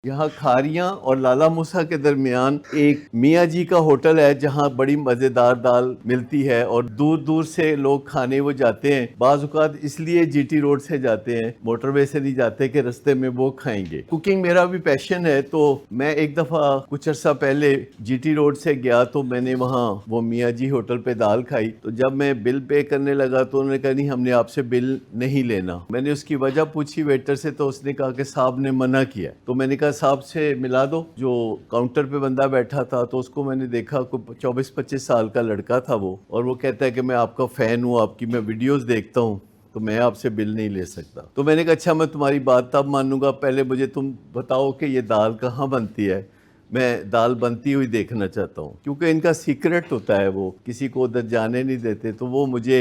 यहाँ खारियां और लाला मूसा के दरमियान एक मियाँ जी का होटल है जहाँ बड़ी मज़ेदार दाल मिलती है और दूर दूर से लोग खाने वो जाते हैं। बाज़ औक़ात इसलिए जीटी रोड से जाते हैं, मोटरवे से नहीं जाते कि रास्ते में वो खाएंगे। कुकिंग मेरा भी पैशन है, तो मैं एक दफ़ा कुछ अर्सा पहले जीटी रोड से गया तो मैंने वहाँ वो मियाँ जी होटल पे दाल खाई। तो जब मैं बिल पे करने लगा तो उन्होंने कहा नहीं, हमने आपसे बिल नहीं लेना। मैंने उसकी वजह पूछी वेटर से तो उसने कहा कि साहब ने मना किया। तो मैंने कहा साहब से मिला दो। जो काउंटर पे बंदा बैठा था तो उसको मैंने देखा, कोई 24-25 साल का लड़का था वो, और वो कहता है कि मैं आपका फ़ैन हूँ, आपकी मैं वीडियोज़ देखता हूँ, तो मैं आपसे बिल नहीं ले सकता। तो मैंने कहा अच्छा, मैं तुम्हारी बात तब मानूंगा, पहले मुझे तुम बताओ कि ये दाल कहाँ बनती है, मैं दाल बनती हुई देखना चाहता हूँ। क्योंकि इनका सीक्रेट होता है, वो किसी को उधर जाने नहीं देते। तो वो मुझे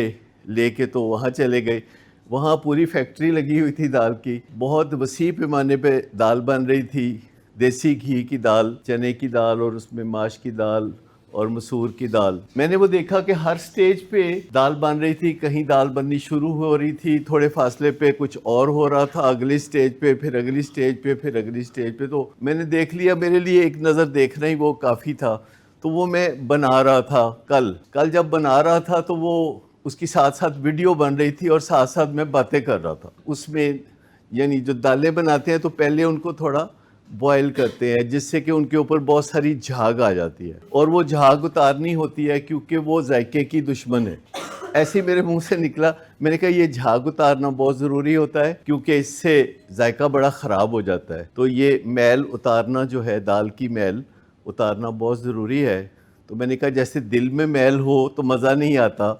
लेके तो वहाँ चले गए। वहाँ पूरी फैक्ट्री लगी हुई थी दाल की, बहुत वसी पैमाने पे दाल बन रही थी। देसी घी की दाल, चने की दाल और उसमें माश की दाल और मसूर की दाल। मैंने वो देखा कि हर स्टेज पे दाल बन रही थी। कहीं दाल बननी शुरू हो रही थी, थोड़े फासले पे कुछ और हो रहा था, अगली स्टेज पे, फिर अगली स्टेज पे, फिर अगली स्टेज पे। तो मैंने देख लिया, मेरे लिए एक नज़र देखना ही वो काफ़ी था। तो वो मैं बना रहा था। कल जब बना रहा था तो वो उसकी साथ साथ वीडियो बन रही थी और साथ साथ मैं बातें कर रहा था। उसमें यानी जो दालें बनाते हैं तो पहले उनको थोड़ा बॉयल करते हैं जिससे कि उनके ऊपर बहुत सारी झाग आ जाती है, और वो झाग उतारनी होती है क्योंकि वो जायके की दुश्मन है। ऐसे ही मेरे मुंह से निकला। मैंने कहा ये झाग उतारना बहुत ज़रूरी होता है क्योंकि इससे जायका बड़ा ख़राब हो जाता है। तो ये मैल उतारना जो है, दाल की मैल उतारना बहुत ज़रूरी है। तो मैंने कहा जैसे दिल में मैल हो तो मज़ा नहीं आता,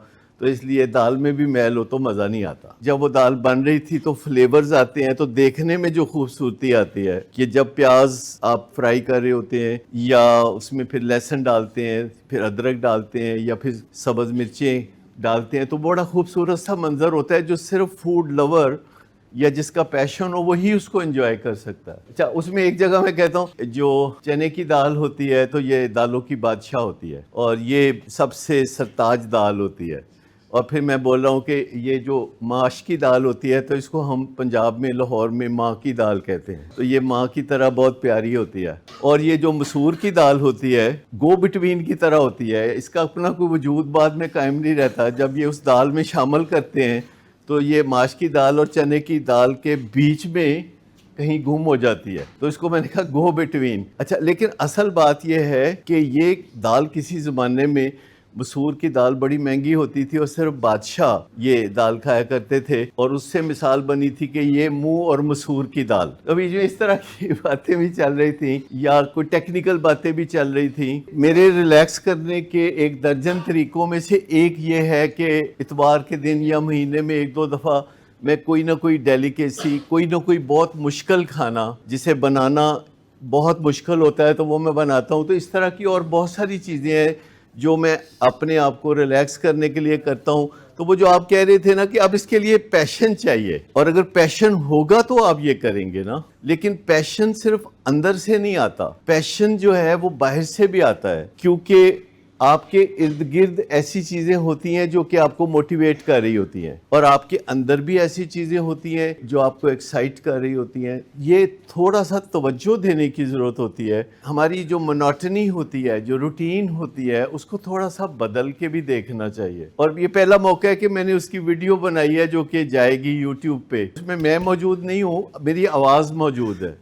तो इसलिए दाल में भी मैल हो तो मज़ा नहीं आता। जब वो दाल बन रही थी तो फ्लेवर्स आते हैं, तो देखने में जो खूबसूरती आती है कि जब प्याज आप फ्राई कर रहे होते हैं या उसमें फिर लहसुन डालते हैं, फिर अदरक डालते हैं या फिर सब्ज़ मिर्चें डालते हैं, तो बड़ा खूबसूरत सा मंज़र होता है जो सिर्फ फूड लवर या जिसका पैशन हो वही उसको एंजॉय कर सकता है। अच्छा, उसमें एक जगह मैं कहता हूँ जो चने की दाल होती है तो ये दालों की बादशाह होती है और ये सबसे सरताज दाल होती है। और फिर मैं बोल रहा हूँ कि ये जो माश की दाल होती है तो इसको हम पंजाब में, लाहौर में माँ की दाल कहते हैं। तो ये माँ की तरह बहुत प्यारी होती है। और ये जो मसूर की दाल होती है गो बिटवीन की तरह होती है। इसका अपना कोई वजूद बाद में कायम नहीं रहता। जब ये उस दाल में शामिल करते हैं तो ये माश की दाल और चने की दाल के बीच में कहीं गुम हो जाती है। तो इसको मैंने कहा गो बिटवीन। अच्छा, लेकिन असल बात यह है कि ये दाल किसी ज़माने में, मसूर की दाल बड़ी महंगी होती थी और सिर्फ बादशाह ये दाल खाया करते थे, और उससे मिसाल बनी थी कि ये मुंह और मसूर की दाल। अभी जो इस तरह की बातें भी चल रही थी या कोई टेक्निकल बातें भी चल रही थी। मेरे रिलैक्स करने के एक दर्जन तरीकों में से एक ये है कि इतवार के दिन या महीने में 1-2 दफ़ा मैं कोई ना कोई डेलिकेसी, कोई ना कोई बहुत मुश्किल खाना जिसे बनाना बहुत मुश्किल होता है तो वो मैं बनाता हूँ। तो इस तरह की और बहुत सारी चीज़ें हैं जो मैं अपने आप को रिलैक्स करने के लिए करता हूँ। तो वो जो आप कह रहे थे ना कि अब इसके लिए पैशन चाहिए, और अगर पैशन होगा तो आप ये करेंगे ना। लेकिन पैशन सिर्फ अंदर से नहीं आता, पैशन जो है वो बाहर से भी आता है, क्योंकि आपके इर्द गिर्द ऐसी चीज़ें होती हैं जो कि आपको मोटिवेट कर रही होती हैं, और आपके अंदर भी ऐसी चीज़ें होती हैं जो आपको एक्साइट कर रही होती हैं। ये थोड़ा सा तवज्जो देने की ज़रूरत होती है। हमारी जो मोनोटनी होती है, जो रूटीन होती है, उसको थोड़ा सा बदल के भी देखना चाहिए। और ये पहला मौका है कि मैंने उसकी वीडियो बनाई है जो कि जाएगी यूट्यूब पे। उसमें मैं मौजूद नहीं हूँ, मेरी आवाज़ मौजूद है।